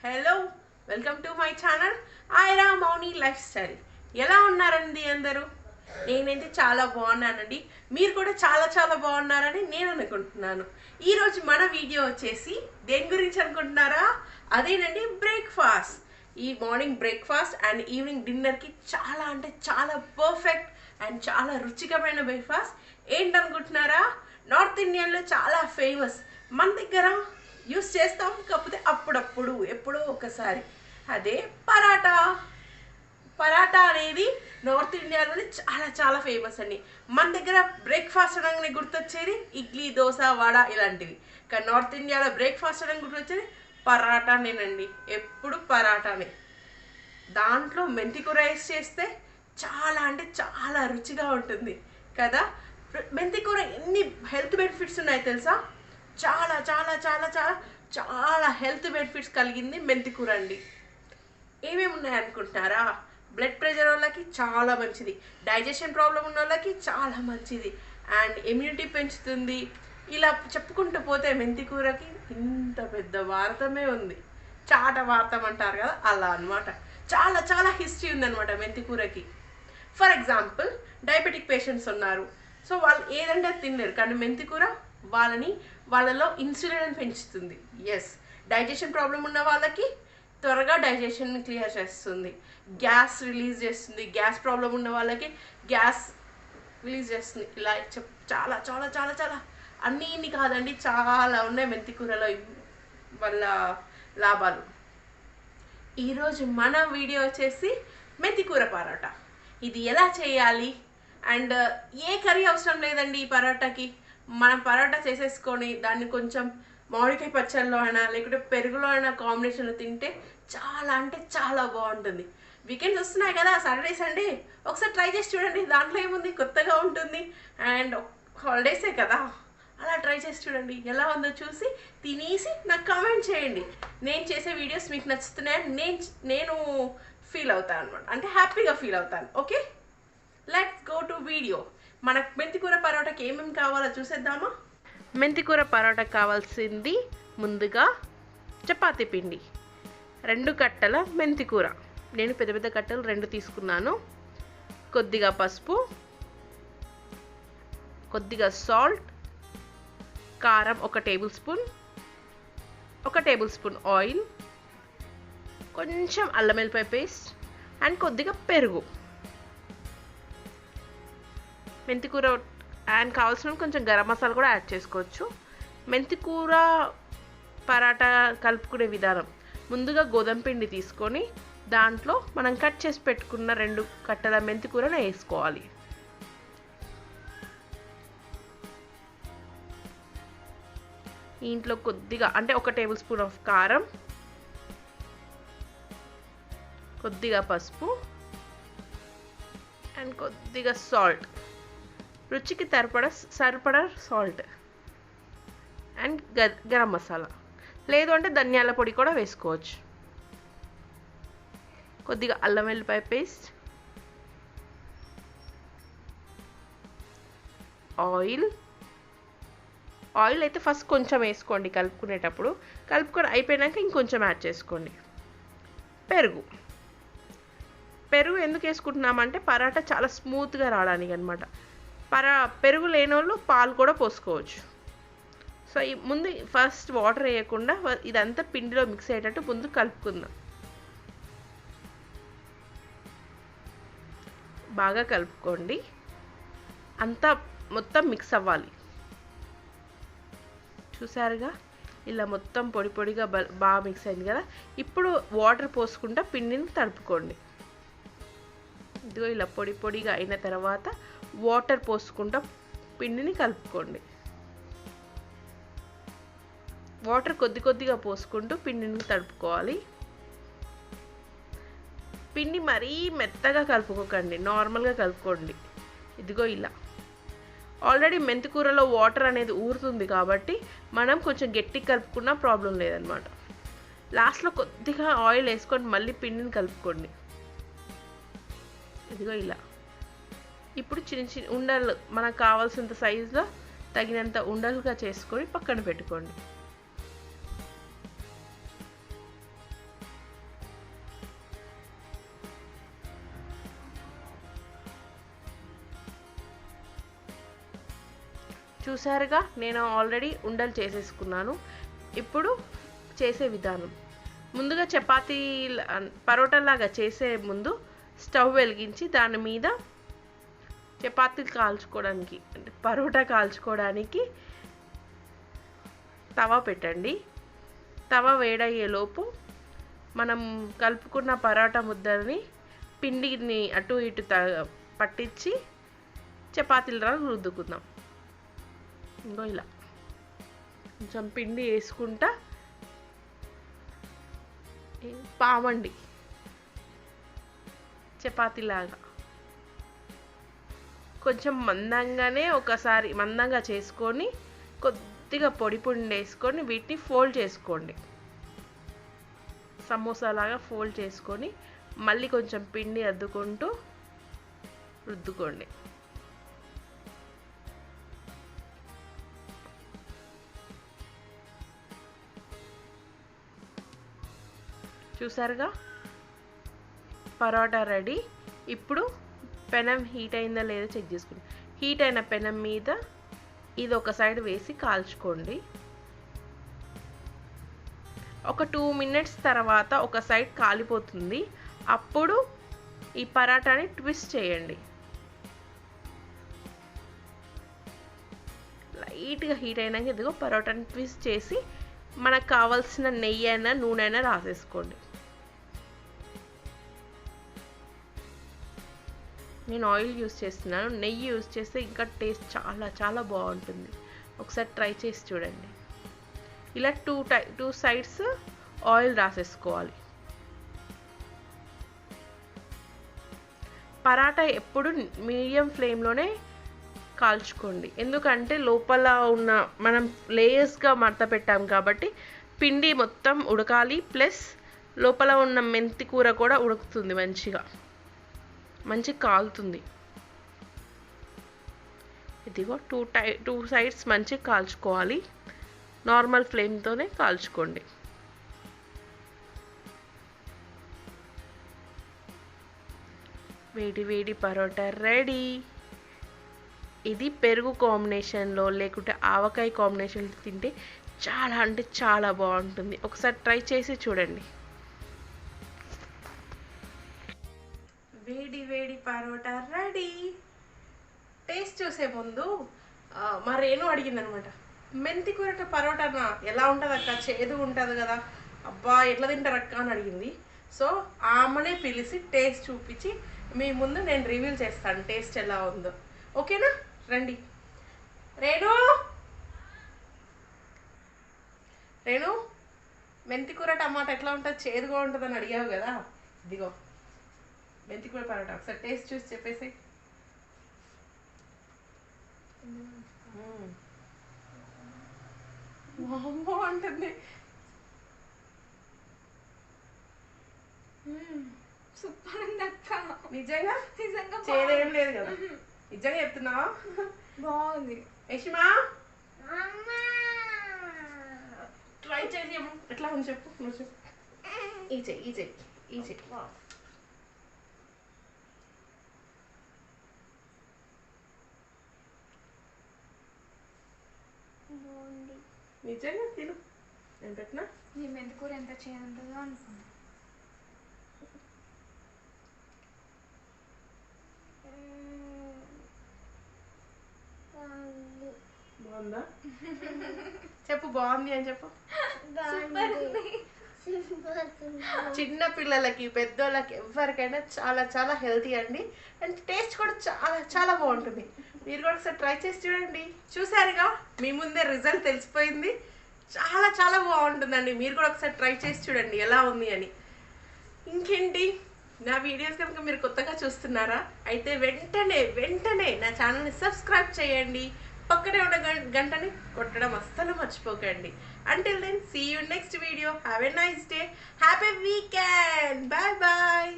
Hello welcome to my channel Aira Mouni lifestyle. ఎలా ఉన్నారండి అందరూ? నేనైతే చాలా బాగున్నానండి. మీరు కూడా చాలా చాలా బాగున్నారని నేను అనుకుంటున్నాను. ఈరోజు మన వీడియో వచ్చేసి దేని గురించి అనుకుంటున్నారా? అదేనండి, బ్రేక్ఫాస్ట్. ఈ మార్నింగ్ బ్రేక్ఫాస్ట్ అండ్ ఈవినింగ్ డిన్నర్కి చాలా అంటే చాలా పర్ఫెక్ట్ అండ్ చాలా రుచికరమైన బ్రేక్ఫాస్ట్ ఏంటనుకుంటున్నారా? నార్త్ ఇండియన్లో చాలా ఫేమస్. మన దగ్గర యూస్ చేస్తాం, కాకపోతే అప్పుడప్పుడు ఎప్పుడో ఒకసారి. అదే పరాటా. పరాటా అనేది నార్త్ ఇండియాలోనే చాలా చాలా ఫేమస్ అండి. మన దగ్గర బ్రేక్ఫాస్ట్ అనగానే గుర్తొచ్చేది ఇడ్లీ, దోశ, వడ ఇలాంటివి. కానీ నార్త్ ఇండియాలో బ్రేక్ఫాస్ట్ అనగానే గుర్తొచ్చేది పరాటానేనండి. ఎప్పుడు పరాటానే. దాంట్లో మెంతి కూర వేసి చేస్తే చాలా అంటే చాలా రుచిగా ఉంటుంది కదా. మెంతి కూర ఎన్ని హెల్త్ బెనిఫిట్స్ ఉన్నాయో తెలుసా? చాలా చాలా చాలా చాలా చాలా హెల్త్ బెనిఫిట్స్ కలిగింది మెంతి కూర అండి. ఏమేమి ఉన్నాయనుకుంటున్నారా? బ్లడ్ ప్రెషర్ వాళ్ళకి చాలా మంచిది, డైజెషన్ ప్రాబ్లం ఉన్న వాళ్ళకి చాలా మంచిది, అండ్ ఇమ్యూనిటీ పెంచుతుంది. ఇలా చెప్పుకుంటూ పోతే మెంతి కూరకి ఇంత పెద్ద వార్తమే ఉంది. చాట వార్తం అంటారు కదా, అలా అనమాట. చాలా చాలా హిస్టరీ ఉందన్నమాట మెంతి కూరకి. ఫర్ ఎగ్జాంపుల్, డయాబెటిక్ పేషెంట్స్ ఉన్నారు. సో వాళ్ళు ఏదంటే తినలేరు, కానీ మెంతి కూర వాళ్ళలో ఇన్సులిన్ పెంచుతుంది. ఎస్, డైజెషన్ ప్రాబ్లం ఉన్న వాళ్ళకి త్వరగా డైజెషన్ క్లియర్ చేస్తుంది, గ్యాస్ రిలీజ్ చేస్తుంది. గ్యాస్ ప్రాబ్లం ఉన్న వాళ్ళకి గ్యాస్ రిలీజ్ చేస్తుంది. ఇలా చాలా చాలా చాలా చాలా అన్నీ కాదండి, చాలా ఉన్నాయి మెంతి కూరలో వాళ్ళ లాభాలు. ఈరోజు మన వీడియో వచ్చేసి మెంతి కూర పరోటా. ఇది ఎలా చేయాలి అండ్ ఏ కర్రీ అవసరం లేదండి ఈ పరోటాకి. మనం పరోటా చేసేసుకొని దాన్ని కొంచెం మామిడికాయ పచ్చళ్ళలో అయినా లేకుంటే పెరుగులో అయినా కాంబినేషన్లో తింటే చాలా అంటే చాలా బాగుంటుంది. వీకెండ్స్ వస్తున్నాయి కదా, సాటర్డే సండే, ఒకసారి ట్రై చేసి చూడండి. దాంట్లో ఏముంది, కొత్తగా ఉంటుంది అండ్ హాలిడేసే కదా, అలా ట్రై చేసి చూడండి. ఎలా ఉందో చూసి తినేసి నాకు కామెంట్ చేయండి. నేను చేసే వీడియోస్ మీకు నచ్చుతున్నాయని నేను ఫీల్ అవుతాను అనమాట, అంటే హ్యాపీగా ఫీల్ అవుతాను. Okay, let's go to video. మనకు మెంతికూర పరోటాకి ఏమేమి కావాలో చూసేద్దామా? మెంతికూర పరోటాకి కావాల్సింది ముందుగా చపాతీ పిండి, 2 కట్టల మెంతికూర. నేను పెద్ద పెద్ద కట్టలు 2 తీసుకున్నాను. కొద్దిగా పసుపు, కొద్దిగా సాల్ట్, కారం 1 table spoon, 1 table spoon oil, కొంచెం అల్లం వెల్లిపాయ పేస్ట్ అండ్ కొద్దిగా పెరుగు. మెంతికూర అండ్ కావాల్సిన కొంచెం గరం మసాలా కూడా యాడ్ చేసుకోవచ్చు. మెంతికూర పరాటా కలుపుకునే విధానం: ముందుగా గోధుమ పిండి తీసుకొని దాంట్లో మనం కట్ చేసి పెట్టుకున్న 2 కట్టల మెంతికూరను వేసుకోవాలి. ఇంట్లో కొద్దిగా అంటే 1 టేబుల్ స్పూన్ ఆఫ్ కారం, కొద్దిగా పసుపు అండ్ కొద్దిగా సాల్ట్, రుచికి సరిపడా సాల్ట్ అండ్ గరం మసాలా, లేదు అంటే ధనియాల పొడి కూడా వేసుకోవచ్చు. కొద్దిగా అల్లం వెల్లిపాయ పేస్ట్, ఆయిల్ అయితే ఫస్ట్ కొంచెం వేసుకోండి కలుపుకునేటప్పుడు, కలుపుకొని అయిపోయినాక ఇంకొంచెం యాడ్ చేసుకోండి. పెరుగు ఎందుకు వేసుకుంటున్నామంటే పరాటా చాలా స్మూత్గా రావడానికి అనమాట. పెరుగు లేని వాళ్ళు పాలు కూడా పోసుకోవచ్చు. సో ముందు ఫస్ట్ వాటర్ వేయకుండా ఇదంతా పిండిలో మిక్స్ అయ్యేటట్టు ముందు కలుపుకుందాం. బాగా కలుపుకోండి, అంతా మొత్తం మిక్స్ అవ్వాలి. చూసారుగా, ఇలా మొత్తం పొడి పొడిగా బాగా మిక్స్ అయింది కదా. ఇప్పుడు వాటర్ పోసుకుంటా పిండిని తడుపుకోండి. ఇదిగో ఇలా పొడి పొడిగా అయిన తర్వాత వాటర్ పోసుకుంటా పిండిని కలుపుకోండి. వాటర్ కొద్దిగా పోసుకుంటూ పిండిని తడుపుకోవాలి. పిండి మరీ మెత్తగా కలుపుకోకండి, నార్మల్గా కలుపుకోండి. ఇదిగో ఇలా. ఆల్రెడీ మెంతికూరలో వాటర్ అనేది ఊరుతుంది కాబట్టి మనం కొంచెం గట్టిగా కలుపుకున్నా ప్రాబ్లం లేదనమాట. లాస్ట్లో కొద్దిగా ఆయిల్ వేసుకొని మళ్ళీ పిండిని కలుపుకోండి. ఇదిగో ఇలా. ఇప్పుడు చిన్న ఉండలు మనకు కావాల్సినంత సైజులో తగినంత ఉండలుగా చేసుకొని పక్కన పెట్టుకోండి. చూసారుగా, నేను ఆల్రెడీ ఉండలు చేసేసుకున్నాను. ఇప్పుడు చేసే విధానం, ముందుగా చపాతీ పరోటాలాగా చేసే ముందు స్టవ్ వెలిగించి దాని మీద చపాతీలు కాల్చుకోవడానికి అంటే పరోటా కాల్చుకోవడానికి తవా పెట్టండి. తవా వేడయ్యేలోపు మనం కలుపుకున్న పరోటా ముద్దని పిండిని అటు ఇటు పట్టించి చపాతీల రుద్దుకుందాం. ఇంకో ఇలా కొంచెం పిండి వేసుకుంటా పామండి చపాతీలాగా. కొంచెం మందంగానే ఒకసారి మందంగా చేసుకొని కొద్దిగా పొడి పిండి వేసుకొని వీటిని ఫోల్డ్ చేసుకోండి. సమోసాలాగా ఫోల్డ్ చేసుకొని మళ్ళీ కొంచెం పిండి అద్దుకుంటూ రుద్దుకోండి. చూసారుగా, పరోటా రెడీ. ఇప్పుడు పెనం హీట్ అయిందా లేదా చెక్ చేసుకోండి. హీట్ అయిన పెనం మీద ఇది ఒక సైడ్ వేసి కాల్చుకోండి. ఒక 2 minutes తర్వాత ఒక సైడ్ కాలిపోతుంది. అప్పుడు ఈ పరాటాని ట్విస్ట్ చేయండి. లైట్గా హీట్ అయినాక ఇదిగో పరోటాని ట్విస్ట్ చేసి మనకు కావాల్సిన నెయ్యి అయినా నూనె అయినా రాసేసుకోండి. నేను ఆయిల్ యూస్ చేస్తున్నాను. నెయ్యి యూస్ చేస్తే ఇంకా టేస్ట్ చాలా చాలా బాగుంటుంది. ఒకసారి ట్రై చేసి చూడండి. ఇలా టూ సైడ్స్ ఆయిల్ రాసేసుకోవాలి. పరాటా ఎప్పుడు మీడియం ఫ్లేమ్లోనే కాల్చుకోండి. ఎందుకంటే లోపల ఉన్న మనం లేయర్స్గా మడత పెట్టాం కాబట్టి పిండి మొత్తం ఉడకాలి. ప్లస్ లోపల ఉన్న మెంతి కూర కూడా ఉడుకుతుంది, మంచి కాలుతుంది. ఇదిగో టూ సైడ్స్ మంచిగా కాల్చుకోవాలి. నార్మల్ ఫ్లేమ్తోనే కాల్చుకోండి. వేడి వేడి పరోటా రెడీ. ఇది పెరుగు కాంబినేషన్లో లేకుంటే ఆవకాయ కాంబినేషన్లో తింటే చాలా అంటే చాలా బాగుంటుంది. ఒకసారి ట్రై చేసి చూడండి. వేడి వేడి పరోటా రెడీ. టేస్ట్ చూసే ముందు మా రేణు అడిగిందనమాట, మెంతి కూర పరోటానా ఎలా ఉంటుంది అక్క, చేదు ఉంటుంది కదా, అబ్బా ఎట్లా తింటారు అక్క అని అడిగింది. సో ఆమెనే పిలిచి టేస్ట్ చూపించి మీ ముందు నేను రివీల్ చేస్తాను టేస్ట్ ఎలా ఉందో. ఓకేనా? రండి. రేణు మెంతి కూర టమాటా ఎట్లా ఉంటుంది, చేదుగా ఉంటుందని అడిగావు కదా, ఇదిగో మెంతి కూర పరోటా. ఒకసారి టేస్ట్ చూసి చెప్పేసి. బాగుంటుంది. సూపర్ ఉంది అక్క. నిజంగా చేదేం లేదు కదా, నిజంగా చెప్తున్నావా? బాగుంది. యష్మా ట్రై చేసి ఎట్లా ఉంది చెప్పు, నువ్వు చెప్పు. ఈ చెయ్యి నిజంగా తిను. నేను పెట్టినా నీ మెంతి కూర ఎంత చేయంటుందో అనుకున్నా. బాగుందా? చెప్పు బాగుంది అని చెప్పు. చిన్న పిల్లలకి పెద్దోళ్ళకి ఎవరికైనా చాలా చాలా హెల్తీ అండి. అండ్ టేస్ట్ కూడా చాలా చాలా బాగుంటుంది. మీరు కూడా ఒకసారి ట్రై చేసి చూడండి. చూసారుగా, మీ ముందే రిజల్ట్ తెలిసిపోయింది. చాలా చాలా బాగుంటుందండి. మీరు కూడా ఒకసారి ట్రై చేసి చూడండి ఎలా ఉంది అని. ఇంకేంటి, నా వీడియోస్ కనుక మీరు కొత్తగా చూస్తున్నారా అయితే వెంటనే నా ఛానల్ని సబ్స్క్రైబ్ చేయండి. పక్కనే ఉన్న గంటని కొట్టడం అస్సలు మర్చిపోకండి. Until then, see you next video. Have a nice day. Happy weekend. Bye bye.